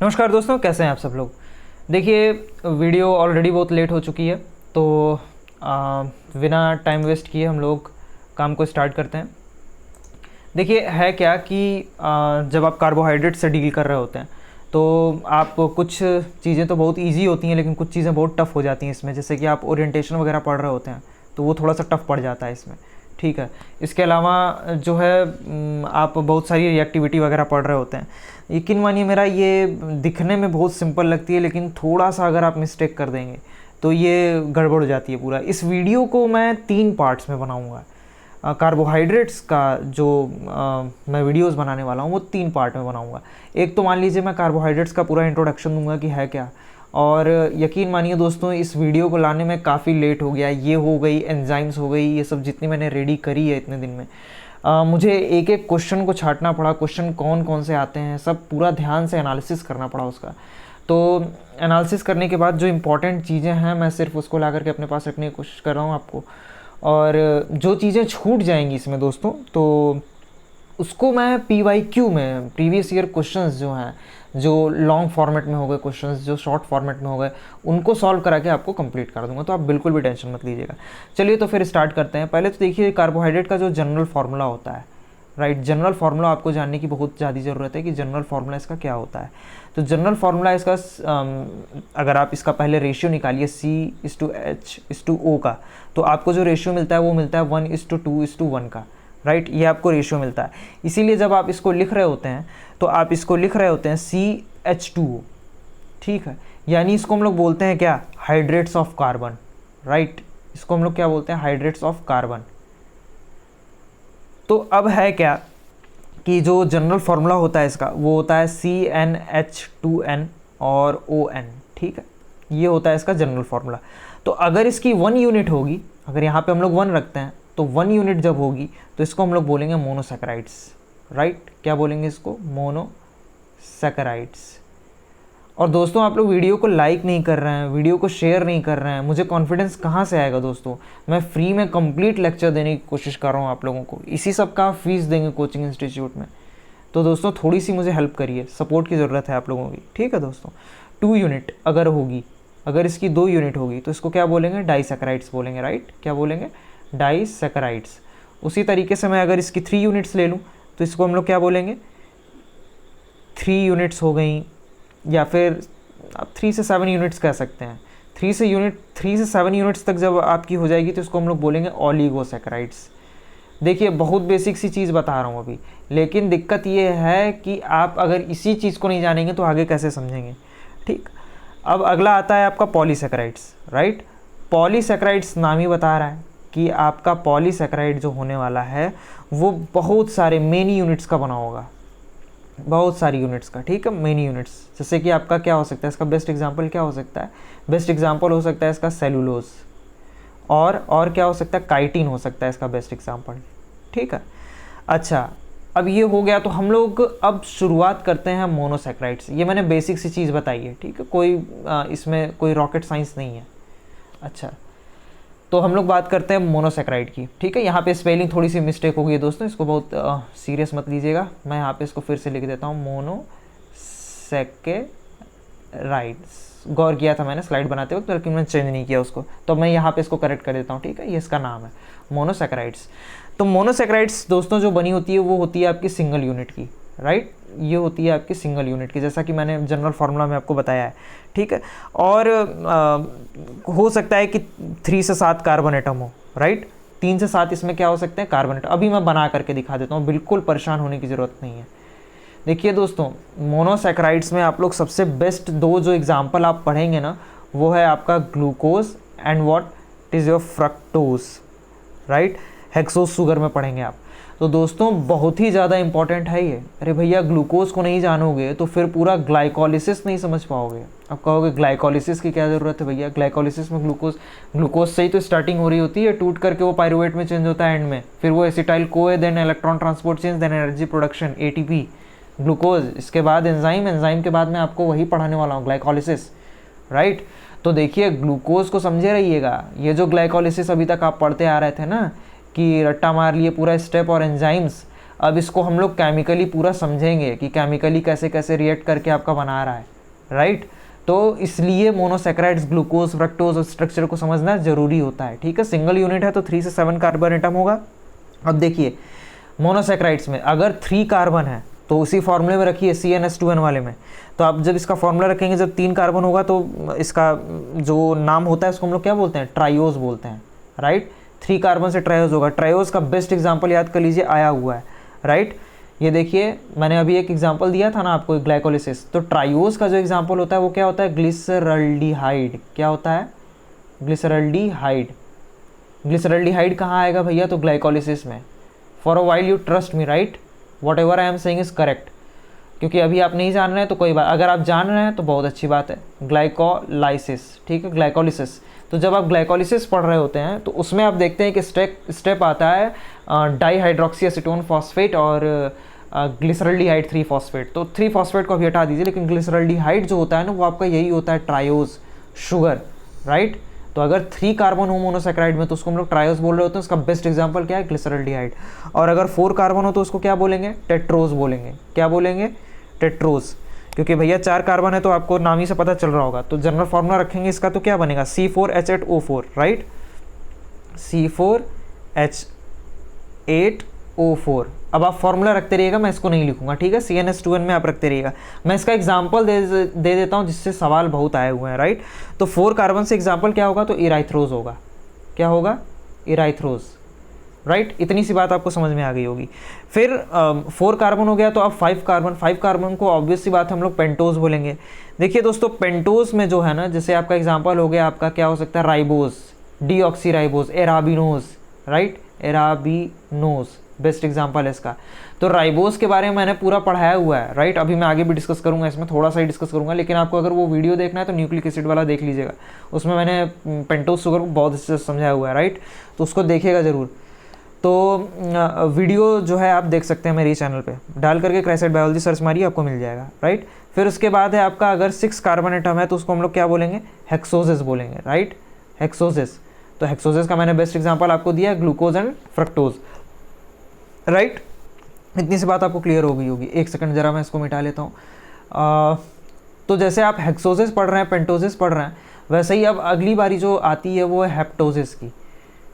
नमस्कार दोस्तों, कैसे हैं आप सब लोग। देखिए, वीडियो ऑलरेडी बहुत लेट हो चुकी है, तो बिना टाइम वेस्ट किए हम लोग काम को स्टार्ट करते हैं। देखिए, है क्या कि जब आप कार्बोहाइड्रेट से डील कर रहे होते हैं तो आप कुछ चीज़ें तो बहुत इजी होती हैं, लेकिन कुछ चीज़ें बहुत टफ़ हो जाती हैं इसमें। जैसे कि आप ओरिएंटेशन वगैरह पढ़ रहे होते हैं तो वो थोड़ा सा टफ़ पड़ जाता है इसमें, ठीक है। इसके अलावा जो है आप बहुत सारी रिएक्टिविटी वगैरह पढ़ रहे होते हैं। यकीन मानिए, मेरा ये दिखने में बहुत सिंपल लगती है, लेकिन थोड़ा सा अगर आप मिस्टेक कर देंगे तो ये गड़बड़ हो जाती है पूरा। इस वीडियो को मैं 3 पार्ट्स में बनाऊंगा। कार्बोहाइड्रेट्स का जो मैं वीडियोस बनाने वाला हूँ वो 3 पार्ट में बनाऊंगा। एक तो मान लीजिए मैं कार्बोहाइड्रेट्स का पूरा इंट्रोडक्शन दूंगा कि है क्या, और यकीन मानिए दोस्तों, इस वीडियो को लाने में काफ़ी लेट हो गया। ये हो गई, एंजाइम्स हो गई, ये सब जितनी मैंने रेडी करी है इतने दिन में, मुझे एक एक क्वेश्चन को छांटना पड़ा। क्वेश्चन कौन कौन से आते हैं सब पूरा ध्यान से एनालिसिस करना पड़ा उसका। तो एनालिसिस करने के बाद जो इंपॉर्टेंट चीज़ें हैं मैं सिर्फ उसको ला करके अपने पास रखने की कोशिश कर रहा हूँ आपको। और जो चीज़ें छूट जाएंगी इसमें दोस्तों, तो उसको मैं PYQ में, प्रीवियस ईयर क्वेश्चंस जो हैं, जो लॉन्ग फॉर्मेट में हो गए क्वेश्चंस, जो शॉर्ट फॉर्मेट में हो गए, उनको सॉल्व करा के आपको कंप्लीट कर दूंगा। तो आप बिल्कुल भी टेंशन मत लीजिएगा। चलिए तो फिर स्टार्ट करते हैं। पहले तो देखिए, कार्बोहाइड्रेट का जो जनरल फार्मूला होता है, राइट, जनरल फार्मूला आपको जानने की बहुत ज़्यादा ज़रूरत है कि जनरल फार्मूला इसका क्या होता है। तो जनरल फार्मूला इसका अगर आप इसका पहले रेशियो निकालिए C/H/O का, तो आपको जो रेशियो मिलता है वो मिलता है 1:2:1 का, राइट। ये आपको रेशियो मिलता है। इसीलिए जब आप इसको लिख रहे होते हैं तो आप इसको लिख रहे होते हैं CH2O, ठीक है। यानी इसको हम लोग बोलते हैं क्या, हाइड्रेट्स ऑफ कार्बन, राइट। इसको हम लोग क्या बोलते हैं, हाइड्रेट्स ऑफ कार्बन। तो अब है क्या कि जो जनरल फार्मूला होता है इसका, वो होता है CnH2n और ON, ठीक है। ये होता है इसका जनरल फार्मूला। तो अगर इसकी 1 यूनिट होगी, अगर यहाँ पे हम लोग 1 रखते हैं, तो 1 यूनिट जब होगी तो इसको हम लोग बोलेंगे मोनोसैकेराइड्स, राइट। क्या बोलेंगे इसको, मोनोसैकेराइड्स। और दोस्तों, आप लोग वीडियो को लाइक नहीं कर रहे हैं, वीडियो को शेयर नहीं कर रहे हैं, मुझे कॉन्फिडेंस कहाँ से आएगा दोस्तों। मैं फ्री में कंप्लीट लेक्चर देने की कोशिश कर रहा हूँ आप लोगों को, इसी सब का फीस देंगे कोचिंग इंस्टीट्यूट में। तो दोस्तों, थोड़ी सी मुझे हेल्प करिए, सपोर्ट की ज़रूरत है आप लोगों की, ठीक है दोस्तों। 2 यूनिट अगर होगी, अगर इसकी 2 यूनिट होगी तो इसको क्या बोलेंगे, डाइसैकेराइड्स बोलेंगे, राइट। क्या बोलेंगे, डाइसैकेराइड्स। उसी तरीके से मैं अगर इसकी 3 यूनिट्स ले लूँ तो इसको हम लोग क्या बोलेंगे, 3 यूनिट्स हो गई, या फिर आप 3 से 7 यूनिट्स कह सकते हैं। 3 से 7 यूनिट्स तक जब आपकी हो जाएगी तो इसको हम लोग बोलेंगे ओलिगोसैकेराइड्स। देखिए, बहुत बेसिक सी चीज़ बता रहा हूँ अभी, लेकिन दिक्कत ये है कि आप अगर इसी चीज़ को नहीं जानेंगे तो आगे कैसे समझेंगे, ठीक। अब अगला आता है आपका पॉलीसैकेराइड्स, राइट। पॉलीसैकेराइड्स नाम ही बता रहा है कि आपका पॉलीसैकेराइड जो होने वाला है वो बहुत सारे मेनी यूनिट्स का बना होगा, बहुत सारी यूनिट्स का, ठीक है, मेनी यूनिट्स। जैसे कि आपका क्या हो सकता है, इसका बेस्ट एग्जांपल क्या हो सकता है, बेस्ट एग्जांपल हो सकता है इसका सेलुलोज, और क्या हो सकता है, काइटिन हो सकता है इसका बेस्ट एग्जांपल, ठीक है। अच्छा, अब ये हो गया, तो हम लोग अब शुरुआत करते हैं मोनोसैकेराइड्स। ये मैंने बेसिक सी चीज़ बताई है, ठीक है, कोई इसमें कोई रॉकेट साइंस नहीं है। अच्छा, तो हम लोग बात करते हैं मोनोसैकेराइड की, ठीक है। यहाँ पे स्पेलिंग थोड़ी सी मिस्टेक हो गई है दोस्तों, इसको बहुत सीरियस मत लीजिएगा। मैं यहाँ पे इसको फिर से लिख देता हूँ, मोनोसैकेराइड्स। गौर किया था मैंने स्लाइड बनाते वक्त, लेकिन मैंने चेंज नहीं किया उसको, तो मैं यहाँ पे इसको करेक्ट कर देता हूँ, ठीक है। ये इसका नाम है मोनोसैकेराइड्स। तो मोनोसैकेराइड्स दोस्तों जो बनी होती है वो होती है आपकी सिंगल यूनिट की, राइट। ये होती है आपकी सिंगल यूनिट की, जैसा कि मैंने जनरल फार्मूला में आपको बताया है, ठीक है। और हो सकता है कि 3 से 7 कार्बन एटम हो, राइट। 3 से 7 इसमें क्या हो सकते हैं, कार्बन एटम। अभी मैं बना करके दिखा देता हूँ, बिल्कुल परेशान होने की ज़रूरत नहीं है। देखिए दोस्तों, मोनोसैकेराइड्स में आप लोग सबसे बेस्ट 2 जो एग्जाम्पल आप पढ़ेंगे ना, वो है आपका glucose and what is your fructose, right. Hexose sugar में पढ़ेंगे आप। तो दोस्तों, बहुत ही ज़्यादा इंपॉर्टेंट है ये। अरे भैया, ग्लूकोज को नहीं जानोगे तो फिर पूरा ग्लाइकोलिसिस नहीं समझ पाओगे। अब कहोगे ग्लाइकोलिसिस की क्या ज़रूरत है भैया, ग्लाइकोलिसिस में ग्लूकोज से ही तो स्टार्टिंग हो रही होती है, टूट करके वो पायरुवेट में चेंज होता है एंड में, फिर वो acetyl CoA, then electron transport change, then energy production ATP, glucose, इसके बाद एंजाइम के बाद मैं आपको वही पढ़ाने वाला हूँ, ग्लाइकोलिसिस, राइट। तो देखिए, ग्लूकोज को समझे रहिएगा। ये जो ग्लाइकोलिसिस अभी तक आप पढ़ते आ रहे थे ना, कि रट्टा मार लिए पूरा स्टेप और एंजाइम्स, अब इसको हम लोग केमिकली पूरा समझेंगे कि केमिकली कैसे कैसे रिएक्ट करके आपका बना रहा है, राइट। तो इसलिए मोनोसैकेराइड्स, ग्लूकोज, फ्रक्टोज स्ट्रक्चर को समझना ज़रूरी होता है, ठीक है। सिंगल यूनिट है तो 3 से 7 कार्बन एटम होगा। अब देखिए मोनोसैकेराइड्स में अगर 3 कार्बन है तो उसी फॉर्मूले में रखिए CnH2n वाले में, तो आप जब इसका फॉर्मूला रखेंगे जब 3 कार्बन होगा तो इसका जो नाम होता है उसको हम लोग क्या बोलते हैं, ट्रायोज बोलते हैं, राइट। 3 कार्बन से ट्रायोज होगा। ट्रायोज का बेस्ट एग्जाम्पल याद कर लीजिए, आया हुआ है, राइट। ये देखिए मैंने अभी एक एग्जांपल दिया था ना आपको, ग्लाइकोलिसिस। तो ट्रायोज का जो एग्जांपल होता है वो क्या होता है, ग्लिसरल्डिहाइड। क्या होता है, ग्लिसरल्डिहाइड। ग्लिसरल्डिहाइड कहाँ आएगा भैया, तो ग्लाइकोलिसिस में। For a while you trust me, right, what ever I am saying is correct. क्योंकि अभी आप नहीं जान रहे हैं तो कोई बात, अगर आप जान रहे हैं तो बहुत अच्छी बात है। ग्लाइकोलाइसिस, ठीक है, ग्लाइकोलिसिस। तो जब आप ग्लाइकोलिसिस पढ़ रहे होते हैं तो उसमें आप देखते हैं कि स्टेप आता है डाईहाइड्रोक्सी एसीटोन फॉस्फेट और ग्लिसरल्डिहाइड 3 फॉस्फेट। तो 3 फॉस्फेट को अभी हटा दीजिए, लेकिन ग्लिसरल्डिहाइड जो होता है ना वो आपका यही होता है, ट्रायोज शुगर, राइट। तो अगर 3 कार्बन हो मोनोसैकेराइड में तो उसको हम लोग ट्रायोज बोल रहे होते हैं। उसका बेस्ट एग्जांपल क्या है, ग्लिसरल्डिहाइड। और अगर 4 कार्बन हो तो उसको क्या बोलेंगे, टेट्रोज बोलेंगे। क्या बोलेंगे, टेट्रोज। क्योंकि भैया 4 कार्बन है तो आपको नाम ही से पता चल रहा होगा। तो जनरल फार्मूला रखेंगे इसका तो क्या बनेगा, C4H8O4, राइट, C4H8O4। अब आप फॉर्मूला रखते रहिएगा, मैं इसको नहीं लिखूंगा, ठीक है। CnH2n में आप रखते रहिएगा। मैं इसका एग्जांपल दे देता हूं जिससे सवाल बहुत आए हुए हैं, राइट। तो 4 कार्बन से एग्जांपल क्या होगा, तो इराइथ्रोज होगा। क्या होगा, इराइथ्रोज, राइट। इतनी सी बात आपको समझ में आ गई होगी। फिर 4 कार्बन हो गया तो अब 5 कार्बन को ऑब्वियस सी बात है हम लोग पेंटोज बोलेंगे। देखिए दोस्तों पेंटोज में जो है ना, जैसे आपका एग्जांपल हो गया, आपका क्या हो सकता है, ribose, deoxyribose, एराबिनोज, right, एराबिनोज best example है इसका। तो राइबोज के बारे में मैंने पूरा पढ़ाया हुआ है, राइट। अभी मैं आगे भी डिस्कस करूंगा, इसमें थोड़ा सा ही डिस्कस करूंगा, लेकिन आपको अगर वो वीडियो देखना है तो न्यूक्लिक एसिड वाला देख लीजिएगा, उसमें मैंने पेंटोज शुगर को बहुत अच्छे से समझाया हुआ है, राइट। तो उसको देखिएगा ज़रूर। तो वीडियो जो है आप देख सकते हैं मेरे चैनल पे, डाल करके क्राइसाइड बायोलॉजी सर्च मारिए, आपको मिल जाएगा, राइट। फिर उसके बाद है आपका अगर 6 कार्बन एटम है तो उसको हम लोग क्या बोलेंगे, हेक्सोजेस बोलेंगे, राइट, हेक्सोजेस। तो हेक्सोजेस का मैंने बेस्ट एग्जांपल आपको दिया, ग्लूकोज एंड फ्रक्टोज, राइट। इतनी सी बात आपको क्लियर हो गई होगी। एक सेकंड जरा मैं इसको मिटा लेता हूँ। तो जैसे आप हेक्सोजेस पढ़ रहे हैं, पेंटोजेस पढ़ रहे हैं, वैसे ही अब अगली बारी जो आती है वो है हेप्टोजेस की।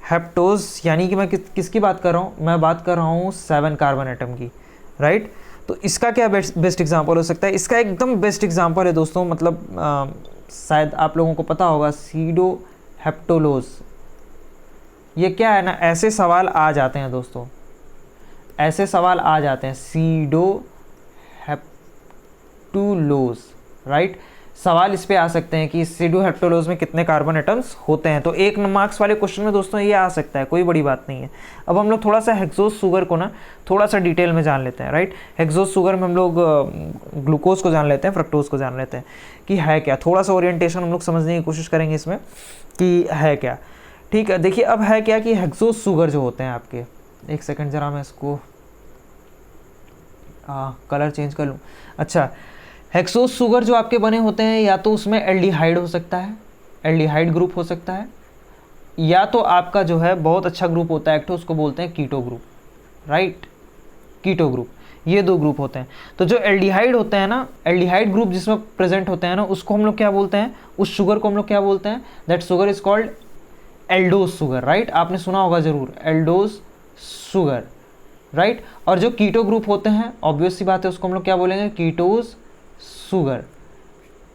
हेप्टोज यानी कि मैं किसकी बात कर रहा हूँ, मैं बात कर रहा हूँ 7 कार्बन एटम की, राइट। तो इसका क्या बेस्ट एग्जांपल हो सकता है, इसका एकदम बेस्ट एग्जांपल है दोस्तों, मतलब शायद आप लोगों को पता होगा, सीडो हेप्टोलोज। ये क्या है ना, ऐसे सवाल आ जाते हैं दोस्तों, ऐसे सवाल आ जाते हैं, सीडो हेप्टोलोज, राइट। सवाल इस पे आ सकते हैं कि सीडो हेप्टोलोज में कितने कार्बन एटम्स होते हैं। तो 1 मार्क्स वाले क्वेश्चन में दोस्तों ये आ सकता है, कोई बड़ी बात नहीं है। अब हम लोग थोड़ा सा हेक्सोज शुगर को ना थोड़ा सा डिटेल में जान लेते हैं, राइट। हेक्सोज शुगर में हम लोग ग्लूकोज को जान लेते हैं, फ्रक्टोज को जान लेते हैं कि है क्या। थोड़ा सा ओरिएंटेशन हम लोग समझने की कोशिश करेंगे इसमें कि है क्या, ठीक है। देखिए अब है क्या कि हेक्सोज शुगर जो होते हैं आपके, एक सेकेंड जरा मैं इसको कलर चेंज कर लूँ। अच्छा, हेक्सोज शुगर जो आपके बने होते हैं, या तो उसमें एल्डिहाइड हो सकता है, एल्डिहाइड ग्रुप हो सकता है, या तो आपका जो है बहुत अच्छा ग्रुप होता है एक, उसको बोलते हैं keto group, right, keto group. ये 2 ग्रुप होते हैं। तो जो एल्डिहाइड होते हैं ना, एल्डिहाइड ग्रुप जिसमें प्रेजेंट होते हैं ना, उसको हम लोग क्या बोलते हैं, उस शुगर को हम लोग क्या बोलते हैं, that sugar is called aldose sugar, right. आपने सुना होगा जरूर, एल्डोज शुगर, राइट। और जो कीटो ग्रुप होते हैं, ऑब्वियस सी बात है, उसको हम लोग क्या बोलेंगे, कीटोज शुगर,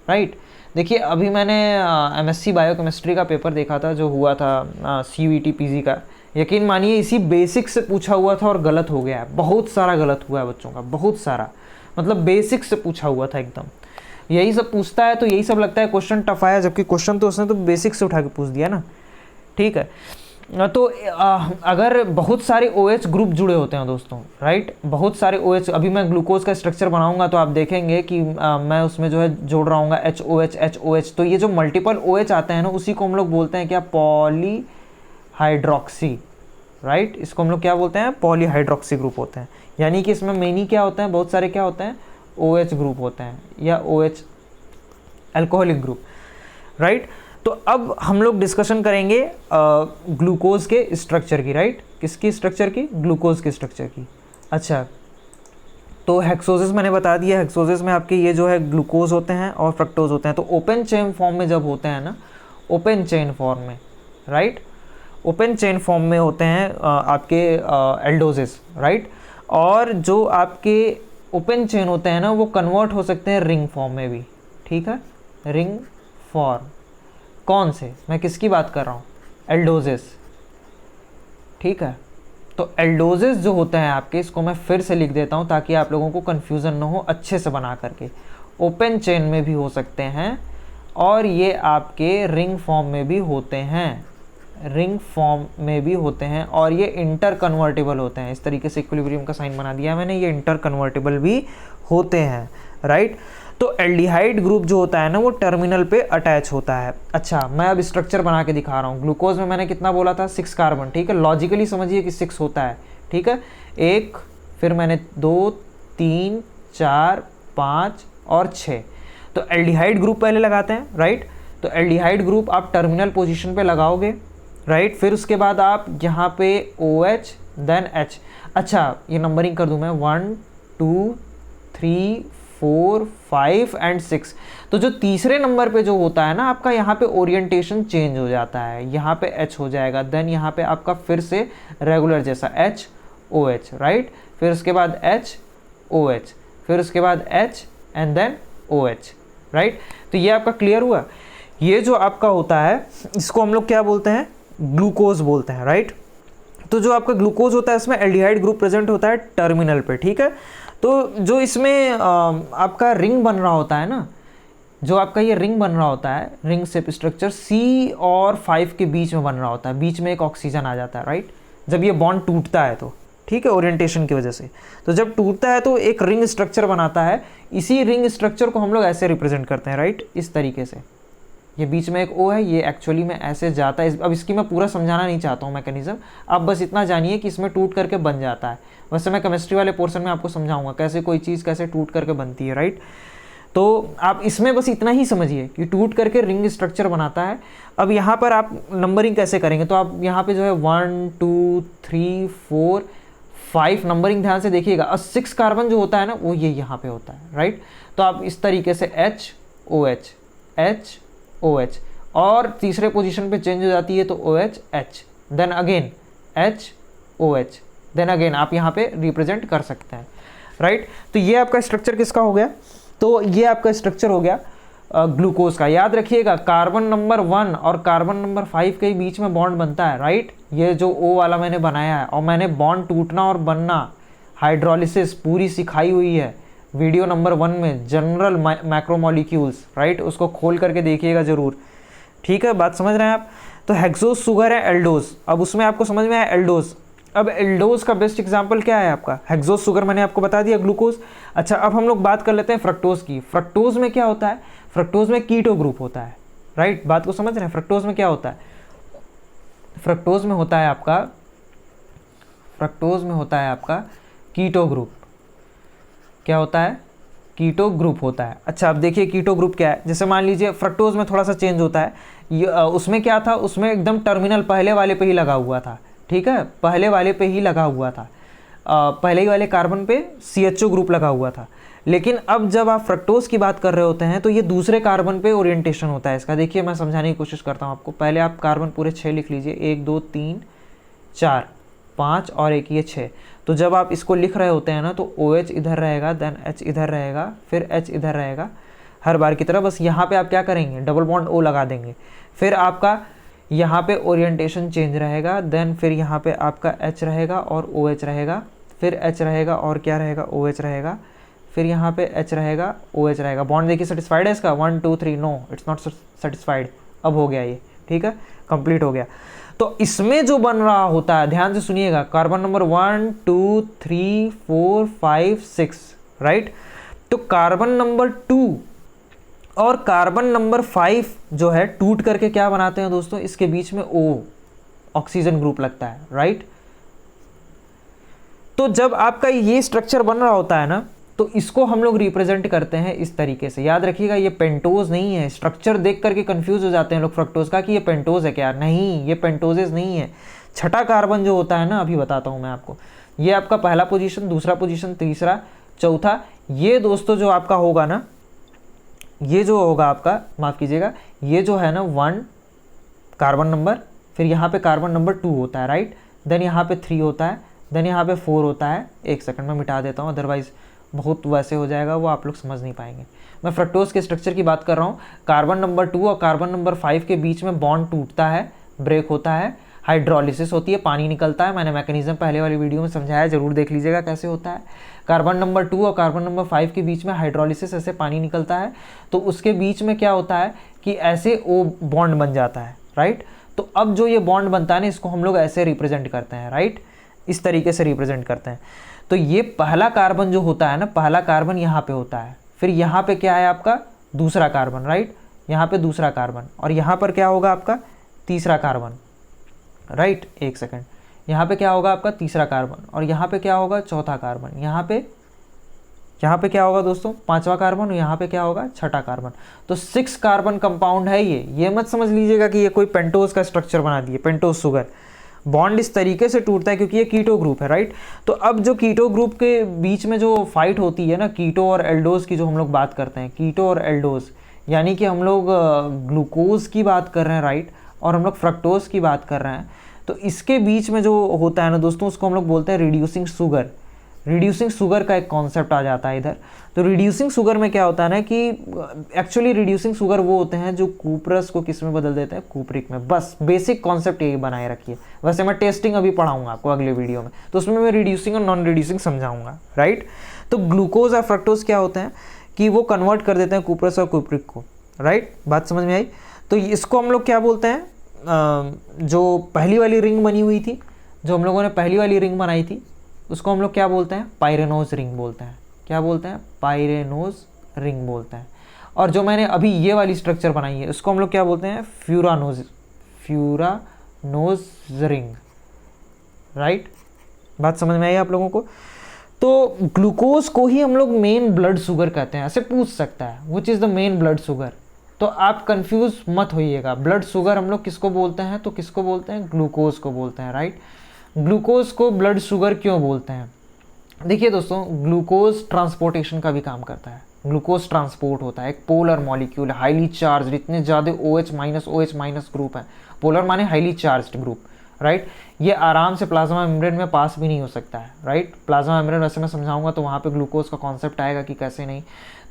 राइट। देखिए अभी मैंने MSc बायोकेमिस्ट्री का पेपर देखा था जो हुआ था CUET PG का। यकीन मानिए इसी बेसिक से पूछा हुआ था और गलत हो गया है, बहुत सारा गलत हुआ है बच्चों का, बहुत सारा, मतलब बेसिक से पूछा हुआ था एकदम। यही सब पूछता है तो यही सब लगता है क्वेश्चन टफ आया, जबकि क्वेश्चन तो उसने तो बेसिक से उठा के पूछ दिया ना, ठीक है। तो अगर बहुत सारे OH ग्रुप जुड़े होते हैं दोस्तों, राइट, बहुत सारे OH, अभी मैं ग्लूकोज का स्ट्रक्चर बनाऊंगा तो आप देखेंगे कि मैं उसमें जो है जोड़ रहा हूँ HOH। तो ये जो मल्टीपल OH आते हैं ना, उसी को हम लोग बोलते हैं क्या, पॉलीहाइड्रोक्सी, राइट। इसको हम लोग क्या बोलते हैं, पॉलीहाइड्रोक्सी ग्रुप होते हैं। यानी कि इसमें मेनी क्या होते हैं, बहुत सारे क्या होते हैं, OH ग्रुप होते हैं, या OH अल्कोहलिक ग्रुप, राइट। तो अब हम लोग डिस्कशन करेंगे ग्लूकोज के स्ट्रक्चर की, राइट। किसकी स्ट्रक्चर की, ग्लूकोज के स्ट्रक्चर की। अच्छा, तो हेक्सोसिस मैंने बता दिया, हेक्सोसिस में आपके ये जो है ग्लूकोज होते हैं और फ्रक्टोज होते हैं। तो ओपन चेन फॉर्म में जब होते हैं ना, ओपन चेन फॉर्म में, राइट, ओपन चेन फॉर्म में होते हैं आपके एल्डोसिस, राइट। और जो आपके ओपन चेन होते हैं ना, वो कन्वर्ट हो सकते हैं रिंग फॉर्म में भी, ठीक है, रिंग फॉर्म। कौन से, मैं किसकी बात कर रहा हूँ, एल्डोसिस, ठीक है। तो एल्डोसिस जो होते हैं आपके, इसको मैं फिर से लिख देता हूँ ताकि आप लोगों को कन्फ्यूज़न ना हो, अच्छे से बना करके। ओपन चेन में भी हो सकते हैं और ये आपके रिंग फॉर्म में भी होते हैं, रिंग फॉर्म में भी होते हैं, और ये इंटर कन्वर्टेबल होते हैं। इस तरीके से इक्विलिब्रियम का साइन बना दिया मैंने, ये इंटर कन्वर्टेबल भी होते हैं, राइट। तो एल्डिहाइड ग्रुप जो होता है ना, वो टर्मिनल पे अटैच होता है। अच्छा, मैं अब स्ट्रक्चर बना के दिखा रहा हूँ। ग्लूकोज में मैंने कितना बोला था, 6 कार्बन, ठीक है। लॉजिकली समझिए कि 6 होता है, ठीक है। 1, फिर मैंने 2, 3, 4, 5 और 6। तो एल्डिहाइड ग्रुप पहले लगाते हैं, राइट। तो एल्डिहाइड ग्रुप आप टर्मिनल पोजिशन पे लगाओगे, राइट। फिर उसके बाद आप यहाँ पे OH देन H। अच्छा, ये नंबरिंग कर दूँ मैं, 1, 2, 3, 4, 5 एंड 6। तो जो तीसरे नंबर पे जो होता है ना आपका, यहाँ पे ओरिएंटेशन चेंज हो जाता है, यहाँ पे H हो जाएगा, देन यहाँ पे आपका फिर से रेगुलर जैसा H OH, राइट। फिर उसके बाद H OH, फिर उसके बाद H and then OH, right. तो ये आपका क्लियर हुआ। ये जो आपका होता है, इसको हम लोग क्या बोलते हैं, ग्लूकोज बोलते हैं, राइट। तो जो आपका ग्लूकोज होता है, इसमें एल्डिहाइड ग्रुप प्रेजेंट होता है टर्मिनल पे, ठीक है। तो जो इसमें आपका रिंग बन रहा होता है ना, जो आपका ये रिंग बन रहा होता है, रिंग शेप स्ट्रक्चर C और 5 के बीच में बन रहा होता है, बीच में एक ऑक्सीजन आ जाता है, राइट। जब ये बॉन्ड टूटता है तो, ठीक है, ओरिएंटेशन की वजह से, तो जब टूटता है तो एक रिंग स्ट्रक्चर बनाता है। इसी रिंग स्ट्रक्चर को हम लोग ऐसे रिप्रेजेंट करते हैं, राइट, इस तरीके से। ये बीच में एक O है, ये एक्चुअली में ऐसे जाता है। अब इसकी मैं पूरा समझाना नहीं चाहता हूँ मैकेनिज्म, आप बस इतना जानिए कि इसमें टूट करके बन जाता है। वैसे मैं केमिस्ट्री वाले पोर्शन में आपको समझाऊंगा कैसे कोई चीज़ कैसे टूट करके बनती है, राइट। तो आप इसमें बस इतना ही समझिए कि टूट करके रिंग स्ट्रक्चर बनाता है। अब यहाँ पर आप नंबरिंग कैसे करेंगे, तो आप यहाँ पे जो है 1, 2, 3, 4, 5 नंबरिंग ध्यान से देखिएगा। और 6 कार्बन जो होता है ना, वो ये यहाँ पे होता है, राइट। तो आप इस तरीके से H OH H OH, और तीसरे पोजीशन पे चेंज हो जाती है तो OH H, then again H OH, then again आप यहाँ पे रिप्रेजेंट कर सकते हैं, राइट। तो ये आपका स्ट्रक्चर किसका हो गया, तो ये आपका स्ट्रक्चर हो गया ग्लूकोज का। याद रखिएगा, कार्बन नंबर 1 और कार्बन नंबर 5 के बीच में बॉन्ड बनता है, राइट। ये जो O वाला मैंने बनाया है, और मैंने बॉन्ड टूटना और बनना, हाइड्रोलिसिस पूरी सिखाई हुई है वीडियो नंबर 1 में, जनरल मैक्रोमोलिक्यूल्स, राइट। उसको खोल करके देखिएगा जरूर, ठीक है, बात समझ रहे हैं आप। तो हेक्सोज शुगर है एल्डोज, अब उसमें आपको समझ में आया एल्डोज। अब एल्डोज का बेस्ट एग्जांपल क्या है आपका, हेक्सोज शुगर मैंने आपको बता दिया, ग्लूकोज। अच्छा, अब हम लोग बात कर लेते हैं फ्रक्टोज की। फ्रक्टोज में क्या होता है, फ्रक्टोज में कीटो ग्रुप होता है, राइट। बात को समझ रहे हैं, फ्रक्टोज में क्या होता है, फ्रक्टोज में होता है आपका, फ्रक्टोज में होता है आपका कीटो ग्रुप। क्या होता है, कीटो ग्रुप होता है। अच्छा, अब देखिए कीटो ग्रुप क्या है। जैसे मान लीजिए फ्रक्टोज में थोड़ा सा चेंज होता है, उसमें क्या था, उसमें एकदम टर्मिनल पहले वाले पे ही लगा हुआ था, ठीक है, पहले वाले पे ही लगा हुआ था, पहले ही वाले कार्बन पे CHO ग्रुप लगा हुआ था। लेकिन अब जब आप फ्रक्टोज की बात कर रहे होते हैं तो ये दूसरे कार्बन पे ओरिएंटेशन होता है इसका। देखिए मैं समझाने की कोशिश करता हूँ आपको। पहले आप कार्बन पूरे 6 लिख लीजिए, 1, 2, 3, 4, 5 और एक ये 6। तो जब आप इसको लिख रहे होते हैं ना, तो OH इधर रहेगा, देन H इधर रहेगा, फिर H इधर रहेगा, हर बार की तरह। बस यहाँ पे आप क्या करेंगे, डबल बॉन्ड O लगा देंगे। फिर आपका यहाँ पे ओरिएंटेशन चेंज रहेगा, देन फिर यहाँ पे आपका H रहेगा और OH रहेगा, फिर H रहेगा और क्या रहेगा, OH रहेगा, फिर यहाँ पे H रहेगा, OH रहेगा। बॉन्ड देखिए सेटिस्फाइड है इसका, 1 2 3, नो इट्स नॉट सेटिस्फाइड। अब हो गया ये, ठीक है, कंप्लीट हो गया। तो इसमें जो बन रहा होता है, ध्यान से सुनिएगा, कार्बन नंबर 1 2 3 4 5 6, राइट। तो कार्बन नंबर 2 और कार्बन नंबर 5 जो है टूट करके क्या बनाते हैं दोस्तों, इसके बीच में O ऑक्सीजन ग्रुप लगता है, राइट। तो जब आपका ये स्ट्रक्चर बन रहा होता है ना, तो इसको हम लोग रिप्रेजेंट करते हैं इस तरीके से। याद रखिएगा, ये पेंटोज नहीं है। स्ट्रक्चर देख करके कंफ्यूज हो जाते हैं लोग फ्रक्टोज का कि ये पेंटोज है क्या, नहीं, ये पेंटोजेज नहीं है। छठा कार्बन जो होता है ना, अभी बताता हूँ मैं आपको, ये आपका पहला पोजीशन, दूसरा पोजीशन, तीसरा, चौथा, ये दोस्तों जो आपका होगा ना, ये जो होगा आपका, माफ़ कीजिएगा, ये जो है ना 1 कार्बन नंबर, फिर यहाँ पे कार्बन नंबर 2 होता है, राइट, देन यहाँ पे 3 होता है, देन यहाँ पे 4 होता है। एक सेकंड में मिटा देता हूँ, अदरवाइज़ बहुत वैसे हो जाएगा, वो आप लोग समझ नहीं पाएंगे। मैं फ्रक्टोज के स्ट्रक्चर की बात कर रहा हूँ। कार्बन नंबर 2 और कार्बन नंबर 5 के बीच में बॉन्ड टूटता है, ब्रेक होता है, हाइड्रोलिसिस होती है, पानी निकलता है। मैंने मैकेनिज्म पहले वाली वीडियो में समझाया, जरूर देख लीजिएगा कैसे होता है। कार्बन नंबर 2 और कार्बन नंबर 5 के बीच में हाइड्रोलिसिस, ऐसे पानी निकलता है, तो उसके बीच में क्या होता है कि ऐसे ओ बॉन्ड बन जाता है, राइट। तो अब जो ये बॉन्ड बनता है ना, इसको हम लोग ऐसे रिप्रेजेंट करते हैं, राइट, इस तरीके से रिप्रेजेंट करते हैं। तो ये पहला कार्बन जो होता है ना, पहला कार्बन यहाँ पे होता है, फिर यहाँ पे क्या है आपका दूसरा कार्बन, राइट, यहाँ पे दूसरा कार्बन, और यहाँ पर क्या होगा आपका तीसरा कार्बन, राइट। एक सेकंड, यहाँ पे क्या होगा आपका तीसरा कार्बन, और यहाँ पे क्या होगा चौथा कार्बन, यहाँ पे क्या होगा दोस्तों पांचवा कार्बन, और यहाँ पे क्या होगा छठा कार्बन। तो 6 कार्बन कंपाउंड है ये मत समझ लीजिएगा कि ये कोई पेंटोज का स्ट्रक्चर बना दिए, पेंटोज शुगर। बॉन्ड इस तरीके से टूटता है क्योंकि ये कीटो ग्रुप है, राइट। तो अब जो कीटो ग्रुप के बीच में जो फाइट होती है ना, कीटो और एल्डोज की जो हम लोग बात करते हैं, कीटो और एल्डोज, यानी कि हम लोग ग्लूकोज की बात कर रहे हैं, राइट, और हम लोग फ्रक्टोज की बात कर रहे हैं। तो इसके बीच में जो होता है ना दोस्तों, उसको हम लोग बोलते हैं रिड्यूसिंग शुगर। रिड्यूसिंग शुगर का एक कॉन्सेप्ट आ जाता है इधर। तो रिड्यूसिंग शुगर में क्या होता है ना कि एक्चुअली रिड्यूसिंग शुगर वो होते हैं जो कुप्रस को किस में बदल देते हैं, कुप्रिक में। बस बेसिक कॉन्सेप्ट यही बनाए रखिए। वैसे मैं टेस्टिंग अभी पढ़ाऊंगा आपको अगले वीडियो में, तो उसमें मैं रिड्यूसिंग और नॉन रिड्यूसिंग समझाऊंगा, राइट। तो ग्लूकोज और फ्रक्टोज क्या होते हैं कि वो कन्वर्ट कर देते हैं कुप्रस और कुप्रिक को, राइट। बात समझ में आई। तो इसको हम लोग क्या बोलते हैं, जो पहली वाली रिंग बनी हुई थी, जो हम लोगों ने पहली वाली रिंग बनाई थी, उसको हम लोग क्या बोलते हैं, पायरेनोज रिंग बोलते हैं। क्या बोलते हैं, पायरेनोज रिंग बोलते हैं। और जो मैंने अभी ये वाली स्ट्रक्चर बनाई है, उसको हम लोग क्या बोलते हैं, फ्यूरानोज रिंग, राइट। बात समझ में आई आप लोगों को। तो ग्लूकोज को ही हम लोग मेन ब्लड शुगर कहते हैं, ऐसे पूछ सकता है, which is the main blood sugar. तो आप कंफ्यूज मत होइएगा, ब्लड शुगर हम लोग किसको बोलते हैं, तो किसको बोलते हैं, ग्लूकोज को बोलते हैं, राइट। ग्लूकोज को ब्लड शुगर क्यों बोलते हैं, देखिए दोस्तों, ग्लूकोज ट्रांसपोर्टेशन का भी काम करता है। ग्लूकोज ट्रांसपोर्ट होता है, एक पोलर मॉलिक्यूल, हाईली चार्ज, इतने ज़्यादा OH- ग्रुप है। पोलर माने हाईली चार्ज्ड ग्रुप, राइट। ये आराम से प्लाज्मा मेम्ब्रेन में पास भी नहीं हो सकता है, राइट। प्लाज्मा मेम्ब्रेन वैसे मैं समझाऊंगा तो वहाँ पे ग्लूकोज का कॉन्सेप्ट आएगा कि कैसे नहीं।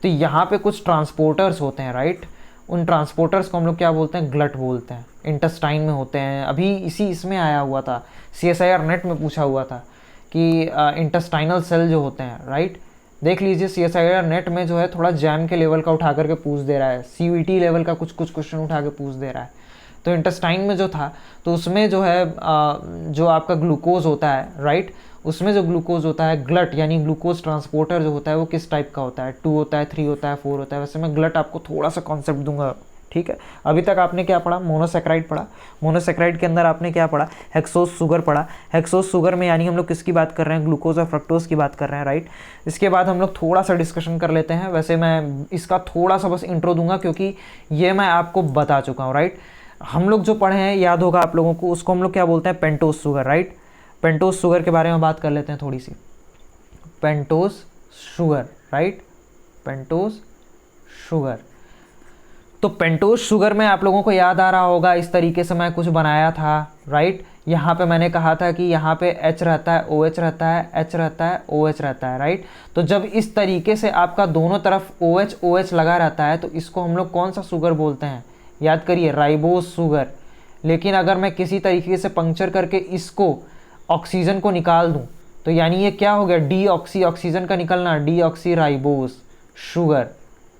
तो यहाँ पे कुछ ट्रांसपोर्टर्स होते हैं, राइट। उन ट्रांसपोर्टर्स को हम लोग क्या बोलते हैं, ग्लट बोलते हैं। इंटेस्टाइन में होते हैं। अभी इसमें आया हुआ था, CSIR नेट में पूछा हुआ था कि इंटेस्टाइनल सेल जो होते हैं, राइट। देख लीजिए CSIR नेट में जो है थोड़ा जैम के लेवल का उठा करके पूछ दे रहा है, CVT लेवल का कुछ क्वेश्चन उठा के पूछ दे रहा है। तो इंटेस्टाइन में जो था, तो उसमें जो है जो आपका ग्लूकोज होता है, राइट, उसमें जो ग्लूकोज होता है, ग्लट यानी ग्लूकोज ट्रांसपोर्टर जो होता है वो किस टाइप का होता है, 2 होता है, 3 होता है, 4 होता है। वैसे मैं ग्लट आपको थोड़ा सा कॉन्सेप्ट दूंगा, ठीक है। अभी तक आपने क्या पढ़ा, मोनोसेक्राइड पढ़ा। मोनोसेक्राइड के अंदर आपने क्या पढ़ा, हेक्सोज शुगर पढ़ा। हेक्सोज शुगर में यानी हम लोग किसकी बात कर रहे हैं, ग्लूकोज और फ्रक्टोज की बात कर रहे हैं, राइट। इसके बाद हम लोग थोड़ा सा डिस्कशन कर लेते हैं। वैसे मैं इसका थोड़ा सा बस इंट्रो दूंगा क्योंकि ये मैं आपको बता चुका हूँ, राइट। हम लोग जो पढ़े हैं याद होगा आप लोगों को, उसको हम लोग क्या बोलते हैं, pentose sugar, right. Pentose sugar के बारे में बात कर लेते हैं थोड़ी सी। Pentose sugar, right, pentose sugar. तो पेंटोज शुगर में आप लोगों को याद आ रहा होगा, इस तरीके से मैं कुछ बनाया था, राइट। यहाँ पे मैंने कहा था कि यहाँ पे H रहता है, OH रहता है, H रहता है, OH रहता है, राइट। तो जब इस तरीके से आपका दोनों तरफ OH लगा रहता है तो इसको हम लोग कौन सा शुगर बोलते हैं, याद करिए, राइबोज शुगर। लेकिन अगर मैं किसी तरीके से पंक्चर करके इसको ऑक्सीजन को निकाल दूं तो यानी ये क्या हो गया, डीऑक्सी, ऑक्सीजन का निकलना, डीऑक्सी राइबोज शुगर,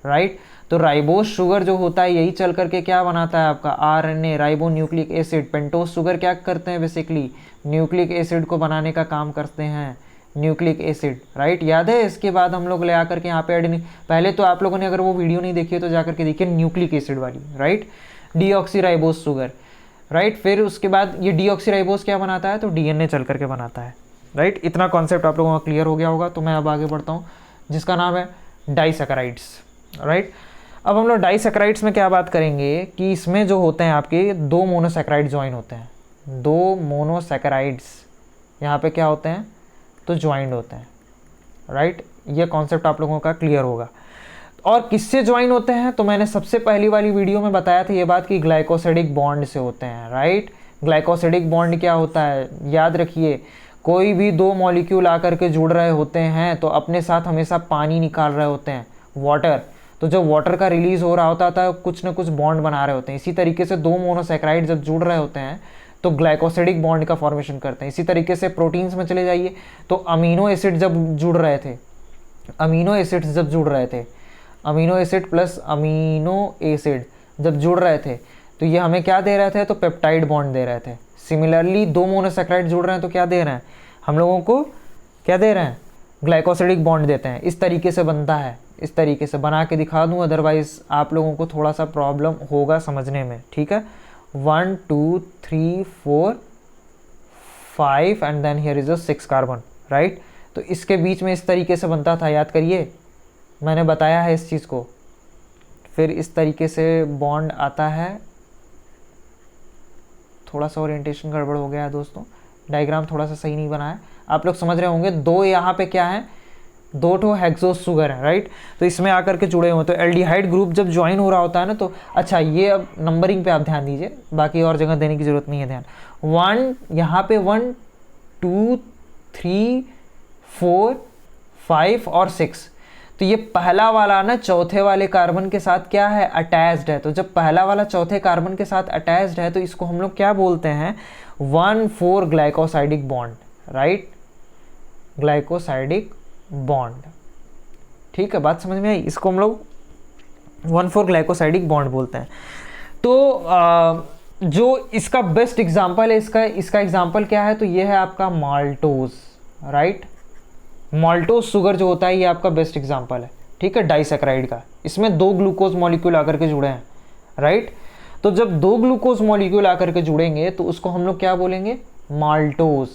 राइट। तो राइबोज शुगर जो होता है यही चल करके क्या बनाता है आपका RNA, ribo nucleic acid. Pentose sugar क्या करते हैं, बेसिकली न्यूक्लिक एसिड को बनाने का काम करते हैं, न्यूक्लिक एसिड, राइट। याद है। इसके बाद हम लोग ले आकर के यहाँ पे पहले तो आप लोगों ने अगर वो वीडियो नहीं देखी है तो जाकर के देखिए, न्यूक्लिक एसिड वाली, right, deoxy ribose sugar, right. फिर उसके बाद ये डीऑक्सी राइबोज क्या बनाता है, तो DNA चल करके बनाता है, राइट। इतना कॉन्सेप्ट आप लोगों का क्लियर हो गया होगा। तो मैं अब आगे बढ़ता हूँ, जिसका नाम है डाइसैकेराइड्स, राइट। अब हम लोग डाइसैकेराइड्स में क्या बात करेंगे कि इसमें जो होते हैं आपके 2 मोनोसैकेराइड ज्वाइन होते हैं, दो मोनोसैकेराइड्स यहाँ पे क्या होते हैं, तो ज्वाइंट होते हैं, राइट। ये कॉन्सेप्ट आप लोगों का क्लियर होगा। और किससे ज्वाइन होते हैं, तो मैंने सबसे पहली वाली वीडियो में बताया था ये बात कि ग्लाइकोसिडिक बॉन्ड से होते हैं, राइट। ग्लाइकोसिडिक बॉन्ड क्या होता है, याद रखिए, कोई भी दो मॉलिक्यूल आकर के जुड़ रहे होते हैं तो अपने साथ हमेशा पानी निकाल रहे होते हैं, वाटर। तो जब वाटर का रिलीज हो रहा होता है कुछ ना कुछ बॉन्ड बना रहे होते हैं। इसी तरीके से दो मोनोसैकेराइड जब जुड़ रहे होते हैं तो ग्लाइकोसिडिक बॉन्ड का फॉर्मेशन करते हैं। इसी तरीके से प्रोटीन्स में चले जाइए तो अमीनो एसिड जब जुड़ रहे थे, अमीनो एसिड्स जब जुड़ रहे थे, amino acid plus amino acid जब जुड़ रहे थे तो ये हमें क्या दे रहे थे, तो पेप्टाइड बॉन्ड दे रहे थे। सिमिलरली दो मोनोसैकेराइड जुड़ रहे हैं तो क्या दे रहे हैं, हम लोगों को क्या दे रहे हैं, ग्लाइकोसिडिक बॉन्ड देते हैं। इस तरीके से बनता है, इस तरीके से बना के दिखा दूं, अदरवाइज आप लोगों को थोड़ा सा प्रॉब्लम होगा समझने में, ठीक है। 1 2 3 4 5 and then here is a 6 carbon, right. तो इसके बीच में इस तरीके से बनता था, याद करिए, मैंने बताया है इस चीज़ को। फिर इस तरीके से बॉन्ड आता है, थोड़ा सा ओरिएंटेशन गड़बड़ हो गया है दोस्तों, डायग्राम थोड़ा सा सही नहीं बना है, आप लोग समझ रहे होंगे। दो यहाँ पे क्या है, दो ठो हेक्सोस शुगर है, राइट। तो इसमें आकर के जुड़े हुए, तो एल्डिहाइड ग्रुप जब ज्वाइन हो रहा होता है ना, तो अच्छा ये अब नंबरिंग पे आप ध्यान दीजिए, बाकी और जगह देने की जरूरत नहीं है ध्यान। 1 यहाँ पे 1 2 3 4 5 और 6, तो ये पहला वाला ना चौथे वाले कार्बन के साथ क्या है, अटैच्ड है। तो जब पहला वाला चौथे कार्बन के साथ अटैच्ड है तो इसको हम लोग क्या बोलते हैं, 1,4 glycosidic bond, right, glycosidic bond, ठीक है, बात समझ में आई। इसको हम लोग 1,4 ग्लाइकोसाइडिक बॉन्ड बोलते हैं। तो जो इसका बेस्ट एग्जांपल है, इसका एग्जांपल क्या है, तो ये है आपका माल्टोज, राइट। माल्टोज शुगर जो होता है ये आपका बेस्ट एग्जांपल है, ठीक है, डाइसैकेराइड का। इसमें दो ग्लूकोज मॉलिक्यूल आकर के जुड़े हैं, राइट। तो जब दो ग्लूकोज मॉलिक्यूल आकर के जुड़ेंगे तो उसको हम लोग क्या बोलेंगे, माल्टोज।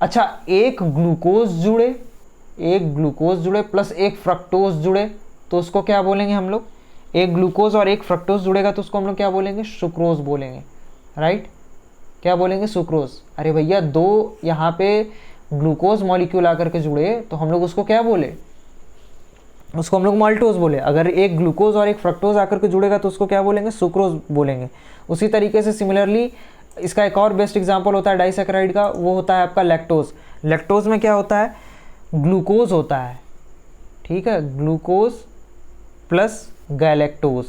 अच्छा, एक ग्लूकोज जुड़े प्लस एक फ्रक्टोज जुड़े तो उसको क्या बोलेंगे हम लोग, एक ग्लूकोज और एक फ्रक्टोज जुड़ेगा तो उसको हम लोग क्या बोलेंगे, सुक्रोज बोलेंगे, राइट। क्या बोलेंगे, सुक्रोज। अरे भैया, दो यहाँ पे ग्लूकोज मॉलिक्यूल आकर के जुड़े तो हम लोग उसको क्या बोले, उसको हम लोग माल्टोज बोले। अगर एक ग्लूकोज और एक फ्रक्टोज आकर के जुड़ेगा तो उसको क्या बोलेंगे, सुक्रोज बोलेंगे। उसी तरीके से सिमिलरली इसका एक और बेस्ट एग्जांपल होता है डाइसैकेराइड का, वो होता है आपका लैक्टोज। लैक्टोज में क्या होता है, ग्लूकोज होता है, ठीक है, ग्लूकोज प्लस गैलेक्टोज।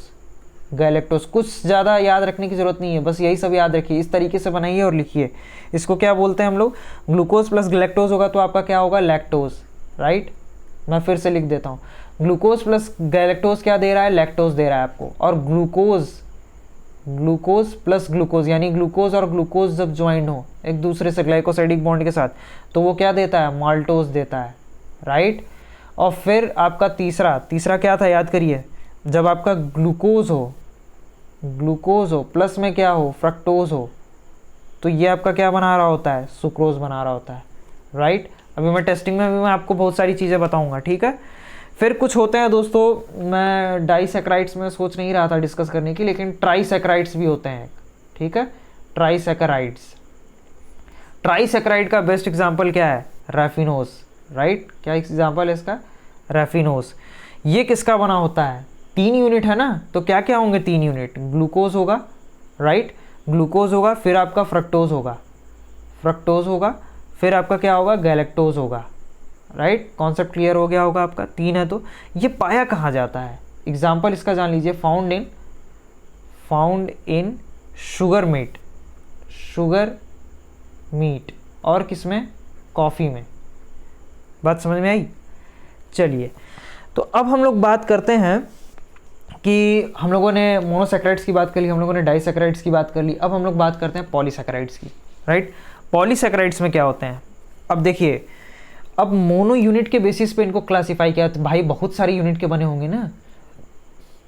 गैलेक्टोज कुछ ज़्यादा याद रखने की ज़रूरत नहीं है, बस यही सब याद रखिए, इस तरीके से बनाइए और लिखिए। इसको क्या बोलते हैं हम लोग, ग्लूकोज प्लस गैलेक्टोज होगा तो आपका क्या होगा, लैक्टोज, राइट। मैं फिर से लिख देता हूँ, ग्लूकोज प्लस गैलेक्टोज क्या दे रहा है, लैक्टोज दे रहा है आपको। और ग्लूकोज प्लस ग्लूकोज यानी ग्लूकोज और ग्लूकोज जब ज्वाइन हो एक दूसरे से ग्लाइकोसाइडिक बॉन्ड के साथ तो वो क्या देता है, माल्टोज देता है, राइट। और फिर आपका तीसरा क्या था, याद करिए, जब आपका ग्लूकोज हो प्लस में क्या हो, फ्रक्टोज हो, तो ये आपका क्या बना रहा होता है, सुक्रोज बना रहा होता है, राइट। अभी मैं टेस्टिंग में भी मैं आपको बहुत सारी चीज़ें बताऊंगा, ठीक है। फिर कुछ होते हैं दोस्तों, मैं डाइसैकेराइड्स में सोच नहीं रहा था डिस्कस करने की, लेकिन ट्राइसैकेराइड्स भी होते हैं, ठीक है, ट्राइसैकेराइड का बेस्ट एग्जांपल क्या है, रैफिनोज, राइट। क्या एग्जांपल है इसका, रैफिनोज। ये किसका बना होता है, 3 यूनिट है ना, तो क्या क्या होंगे 3 यूनिट, ग्लूकोज होगा, राइट, ग्लूकोज होगा, फिर आपका फ्रक्टोज होगा, फिर आपका क्या होगा, गैलेक्टोज होगा, राइट। कॉन्सेप्ट क्लियर हो गया होगा आपका। 3 है तो ये पाया कहाँ जाता है, एग्जाम्पल इसका जान लीजिए, फाउंड इन शुगर मीट और किसमें, कॉफ़ी में। बात समझ में आई। चलिए, तो अब हम लोग बात करते हैं कि हम लोगों ने मोनोसैकेराइड्स की बात कर ली, हम लोगों ने डाइसैकेराइड्स की बात कर ली, अब हम लोग बात करते हैं पॉलीसैकेराइड्स की, राइट। पॉलीसैकेराइड्स में क्या होते हैं, अब देखिए, अब मोनो यूनिट के बेसिस पे इनको क्लासिफाई किया, तो भाई बहुत सारे यूनिट के बने होंगे ना,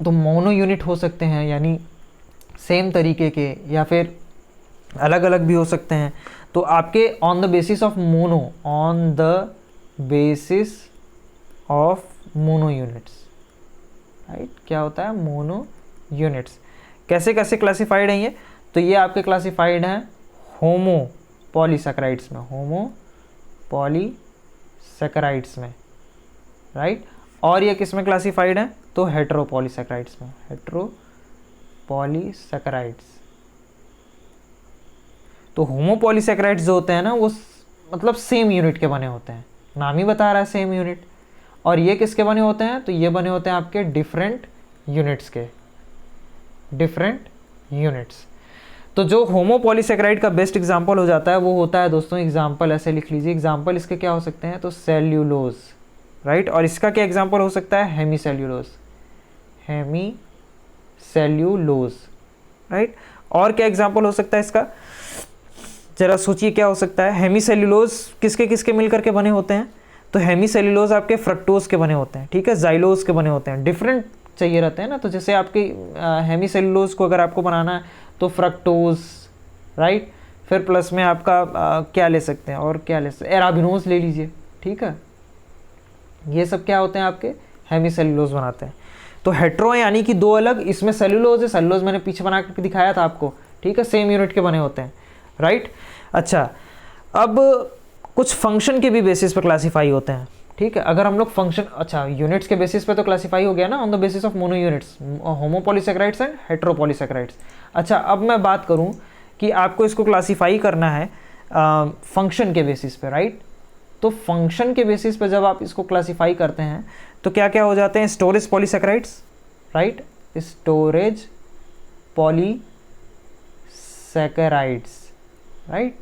तो मोनो यूनिट हो सकते हैं यानी सेम तरीके के, या फिर अलग अलग भी हो सकते हैं। तो आपके on the basis of mono units, right, क्या होता है, मोनो यूनिट्स। कैसे कैसे क्लासिफाइड हैं ये, तो ये आपके क्लासिफाइड हैं होमो पॉलीसैकेराइड्स में, होमो पॉलीसैकेराइड्स में, राइट। और ये किस में क्लासिफाइड है, तो हेटेरो पॉलीसैकेराइड्स में, हेटेरो पॉलीसैकेराइड्स। तो होमो पॉलीसैकेराइड्स जो होते हैं ना वो मतलब सेम यूनिट के बने होते हैं, नाम ही बता रहा है सेम यूनिट। और ये किसके बने होते हैं, तो ये बने होते हैं आपके डिफरेंट यूनिट्स के, डिफरेंट यूनिट्स। तो जो होमो पॉलीसैकेराइड का बेस्ट एग्जांपल हो जाता है वो होता है दोस्तों, एग्जांपल ऐसे लिख लीजिए, एग्जांपल इसके क्या हो सकते हैं, तो सेल्यूलोज, राइट। और इसका क्या एग्जांपल हो सकता है, हेमीसेल्यूलोज, हेमीसेल्यूलोज, राइट। और क्या एग्जांपल हो सकता है इसका, जरा सोचिए क्या हो सकता है। हेमीसेल्यूलोज किसके किसके मिलकर के बने होते हैं, तो हेमीसेल्यूलोज आपके फ्रक्टोज के बने होते हैं, ठीक है, जाइलोज के बने होते हैं, डिफरेंट चाहिए रहते हैं ना। तो जैसे आपके हेमीसेल्यूलोज को अगर आपको बनाना है तो फ्रक्टोज, राइट, फिर प्लस में आपका क्या ले सकते हैं, और क्या ले सकते हैं, एराबिनोज ले लीजिए, ठीक है। ये सब क्या होते हैं आपके हेमीसेल्यूलोज बनाते हैं। तो हेट्रो यानी कि दो अलग, इसमें सेल्यूलोज है, सेल्यूलोज मैंने पीछे बना करके दिखाया था आपको, ठीक है, सेम यूनिट के बने होते हैं, राइट। अच्छा, अब कुछ फंक्शन के भी बेसिस पर क्लासीफाई होते हैं, ठीक है। अगर हम लोग फंक्शन, अच्छा यूनिट्स के बेसिस पे तो क्लासीफाई हो गया ना, on the basis of mono units, homo polysaccharides and hetero polysaccharides. अच्छा, अब मैं बात करूं कि आपको इसको क्लासीफाई करना है फंक्शन के बेसिस पे, राइट। तो फंक्शन के बेसिस पे जब आप इसको क्लासीफाई करते हैं तो क्या क्या हो जाते हैं, storage polysaccharides, right, storage polysaccharides, right.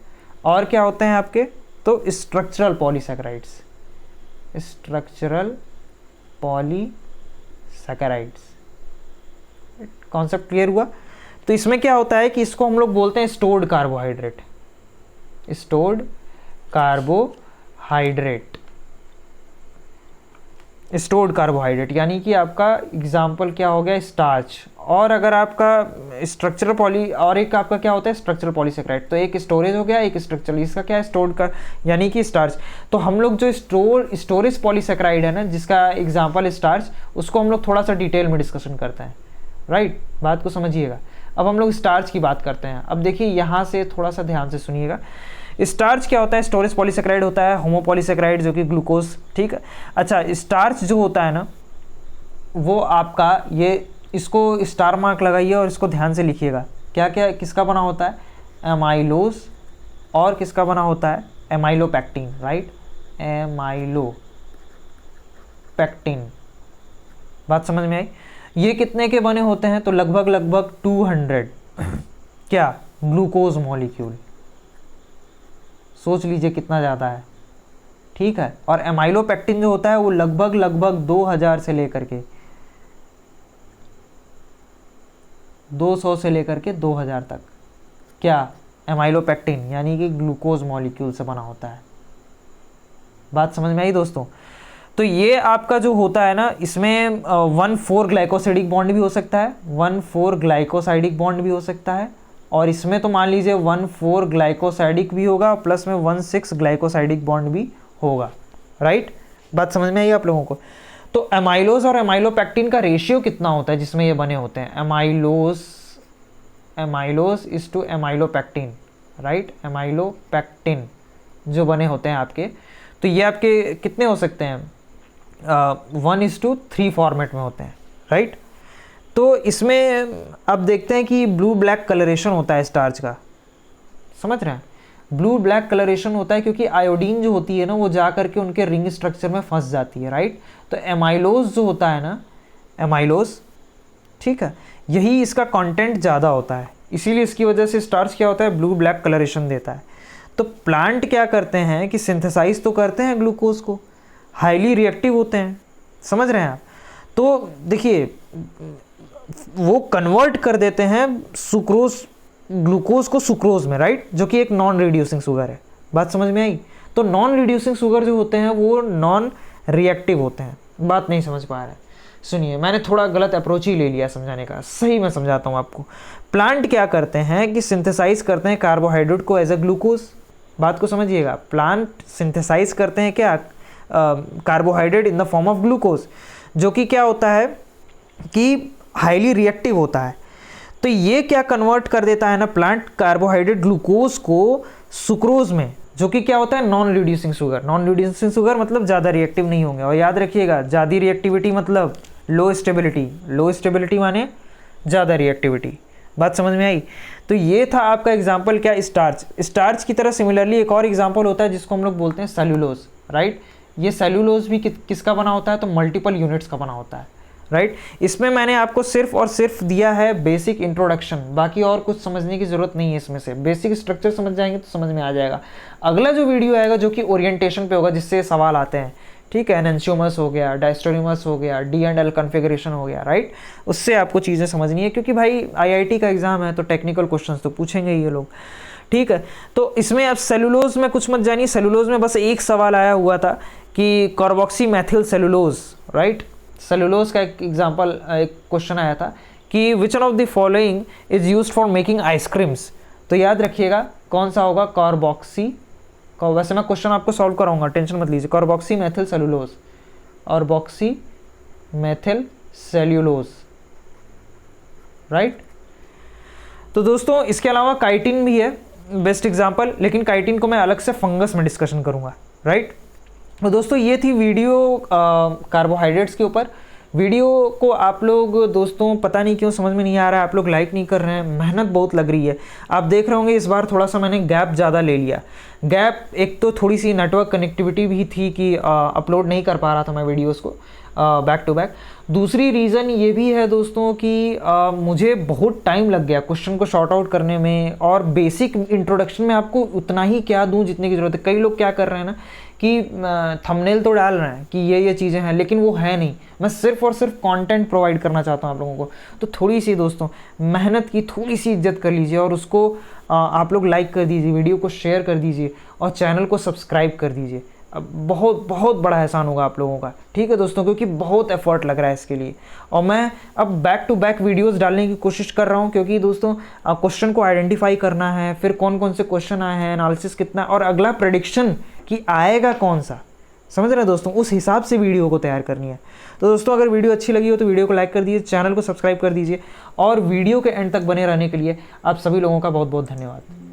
और क्या होते हैं आपके, तो structural polysaccharides, structural polysaccharides. Concept clear हुआ। तो इसमें क्या होता है कि इसको हम लोग बोलते हैं stored carbohydrate, stored carbohydrate, stored carbohydrate यानी कि आपका एग्जाम्पल क्या हो गया, स्टार्च। और अगर आपका स्ट्रक्चरल पॉली, और एक आपका क्या होता है स्ट्रक्चरल पॉलीसैकेराइड, तो एक स्टोरेज हो गया, एक स्ट्रक्चरल, इसका क्या है स्टोर्ड का यानी कि स्टार्च। तो हम लोग जो स्टोरेज पॉलीसैकेराइड है ना, जिसका एग्जाम्पल स्टार्च, उसको हम लोग थोड़ा सा डिटेल में डिस्कशन करते हैं, राइट, बात को समझिएगा। अब हम लोग स्टार्च की बात करते हैं। अब देखिए यहाँ से थोड़ा सा ध्यान से सुनिएगा, स्टार्च क्या होता है, स्टोरेज पॉलीसैकेराइड होता है, होमो पॉलीसैकेराइड जो कि ग्लूकोज, ठीक है। अच्छा, स्टार्च जो होता है ना वो आपका, ये इसको स्टार मार्क लगाइए और इसको ध्यान से लिखिएगा, क्या क्या किसका बना होता है, एमाइलोज, और किसका बना होता है, एमाइलोपेक्टिन, राइट, एमाइलोपेक्टिन। बात समझ में आई। ये कितने के बने होते हैं, तो लगभग 200 क्या ग्लूकोज मॉलिक्यूल, सोच लीजिए कितना ज़्यादा है, ठीक है। और एमाइलोपेक्टिन जो होता है वो लगभग 2000 से लेकर के 200 से लेकर के 2000 तक, क्या एमाइलोपेक्टिन यानी कि ग्लूकोज मॉलिक्यूल से बना होता है। बात समझ में आई दोस्तों। तो ये आपका जो होता है ना, इसमें 1,4 ग्लाइकोसाइडिक बॉन्ड भी हो सकता है, 1,4 ग्लाइकोसाइडिक बॉन्ड भी हो सकता है, और इसमें तो मान लीजिए 1,4 ग्लाइकोसाइडिक भी होगा, प्लस में 1,6 ग्लाइकोसाइडिक बॉन्ड भी होगा, राइट। बात समझ में आई आप लोगों को। तो एमाइलोज और एमाइलोपेक्टिन का रेशियो कितना होता है जिसमें ये बने होते हैं, amylose is to amylopectin, right, amylopectin जो बने होते हैं आपके, तो ये आपके कितने हो सकते हैं, 1:3 फॉर्मेट में होते हैं, राइट। तो इसमें अब देखते हैं कि ब्लू ब्लैक कलरेशन होता है स्टार्च का, समझ रहे हैं, ब्लू ब्लैक कलरेशन होता है क्योंकि आयोडीन जो होती है ना वो जा करके उनके रिंग स्ट्रक्चर में फंस जाती है, राइट। तो एमाइलोज जो होता है ना, एमाइलोज, ठीक है, यही इसका कंटेंट ज़्यादा होता है, इसीलिए इसकी वजह से स्टार्च क्या होता है, ब्लू ब्लैक कलरेशन देता है। तो प्लांट क्या करते हैं कि सिंथेसाइज तो करते हैं ग्लूकोज को, हाईली रिएक्टिव होते हैं, समझ रहे हैं आप। तो देखिए वो कन्वर्ट कर देते हैं सुक्रोज, ग्लूकोज को सुक्रोज में, राइट, जो कि एक नॉन रिड्यूसिंग शुगर है। बात समझ में आई। तो नॉन रिड्यूसिंग शुगर जो होते हैं वो नॉन रिएक्टिव होते हैं। बात नहीं समझ पा रहे हैं, सुनिए, मैंने थोड़ा गलत अप्रोच ही ले लिया समझाने का, सही मैं समझाता हूँ आपको। प्लांट क्या करते हैं कि सिंथेसाइज करते हैं कार्बोहाइड्रेट को एज ए ग्लूकोज, बात को समझिएगा, प्लांट सिंथेसाइज करते हैं क्या, carbohydrate in the form of glucose, जो कि क्या होता है कि हाईली रिएक्टिव होता है। तो ये क्या कन्वर्ट कर देता है ना, प्लांट कार्बोहाइड्रेट ग्लूकोज को सुक्रोज में, जो कि क्या होता है non reducing sugar. Non reducing sugar मतलब ज़्यादा रिएक्टिव नहीं होंगे। और याद रखिएगा, ज़्यादा रिएक्टिविटी मतलब लो स्टेबिलिटी, लो स्टेबिलिटी माने ज़्यादा रिएक्टिविटी। बात समझ में आई? तो ये था आपका एग्जाम्पल क्या, स्टार्च। स्टार्च की तरह सिमिलरली एक और एग्जाम्पल होता है जिसको हम लोग बोलते हैं सेल्यूलोज, राइट। ये सेल्यूलोज भी किसका बना होता है, तो मल्टीपल यूनिट्स का बना होता है, राइट। इसमें मैंने आपको सिर्फ और सिर्फ दिया है बेसिक इंट्रोडक्शन, बाकी और कुछ समझने की जरूरत नहीं है इसमें से। बेसिक स्ट्रक्चर समझ जाएंगे तो समझ में आ जाएगा। अगला जो वीडियो आएगा जो कि ओरिएंटेशन पे होगा, जिससे सवाल आते हैं, ठीक है, एनेंशियोमर्स हो गया, डायस्टोनिमर्स हो गया, D&L कॉन्फ़िगरेशन हो गया, राइट। उससे आपको चीज़ें समझनी है, क्योंकि भाई IIT का एग्जाम है तो टेक्निकल क्वेश्चंस तो पूछेंगे ये लोग, ठीक है। तो इसमें अब सेलुलोज में कुछ मत जानिए। सेलुलोज में बस एक सवाल आया हुआ था कि carboxy methyl cellulose, right. Cellulose का एक एग्जाम्पल, एक क्वेश्चन आया था कि which one of the following is used for making ice creams. तो याद रखिएगा कौन सा होगा, कार्बोक्सी। वैसे मैं क्वेश्चन आपको सॉल्व कराऊंगा, टेंशन मत लीजिए। Carboxy methyl cellulose, carboxy methyl cellulose, right. तो दोस्तों इसके अलावा काइटिन भी है बेस्ट एग्जाम्पल, लेकिन काइटिन को मैं अलग से फंगस में डिस्कशन करूंगा, राइट। तो दोस्तों ये थी वीडियो कार्बोहाइड्रेट्स के ऊपर। वीडियो को आप लोग दोस्तों पता नहीं क्यों समझ में नहीं आ रहा है, आप लोग लाइक नहीं कर रहे हैं, मेहनत बहुत लग रही है। आप देख रहे होंगे इस बार थोड़ा सा मैंने गैप ज़्यादा ले लिया। गैप एक तो थोड़ी सी नेटवर्क कनेक्टिविटी भी थी कि अपलोड नहीं कर पा रहा था मैं वीडियोज़ को बैक टू बैक। दूसरी रीज़न ये भी है दोस्तों कि मुझे बहुत टाइम लग गया क्वेश्चन को शॉर्ट आउट करने में, और बेसिक इंट्रोडक्शन में आपको उतना ही क्या दूं जितने की ज़रूरत है। कई लोग क्या कर रहे हैं ना कि थंबनेल तो डाल रहे हैं कि ये चीज़ें हैं, लेकिन वो है नहीं। मैं सिर्फ और सिर्फ कंटेंट प्रोवाइड करना चाहता हूँ आप लोगों को। तो थोड़ी सी दोस्तों मेहनत की थोड़ी सी इज्जत कर लीजिए, और उसको आप लोग लाइक कर दीजिए, वीडियो को शेयर कर दीजिए, और चैनल को सब्सक्राइब कर दीजिए। अब बहुत बहुत बड़ा एहसान होगा आप लोगों का, ठीक है दोस्तों, क्योंकि बहुत एफर्ट लग रहा है इसके लिए। और मैं अब बैक टू बैक वीडियोस डालने की कोशिश कर रहा हूं, क्योंकि दोस्तों क्वेश्चन को आइडेंटिफाई करना है, फिर कौन कौन से क्वेश्चन आए हैं, एनालिसिस कितना, और अगला प्रेडिक्शन कि आएगा कौन सा, समझ रहे हैं दोस्तों, उस हिसाब से वीडियो को तैयार करनी है। तो दोस्तों अगर वीडियो अच्छी लगी हो तो वीडियो को लाइक कर दीजिए, चैनल को सब्सक्राइब कर दीजिए, और वीडियो के एंड तक बने रहने के लिए आप सभी लोगों का बहुत बहुत धन्यवाद।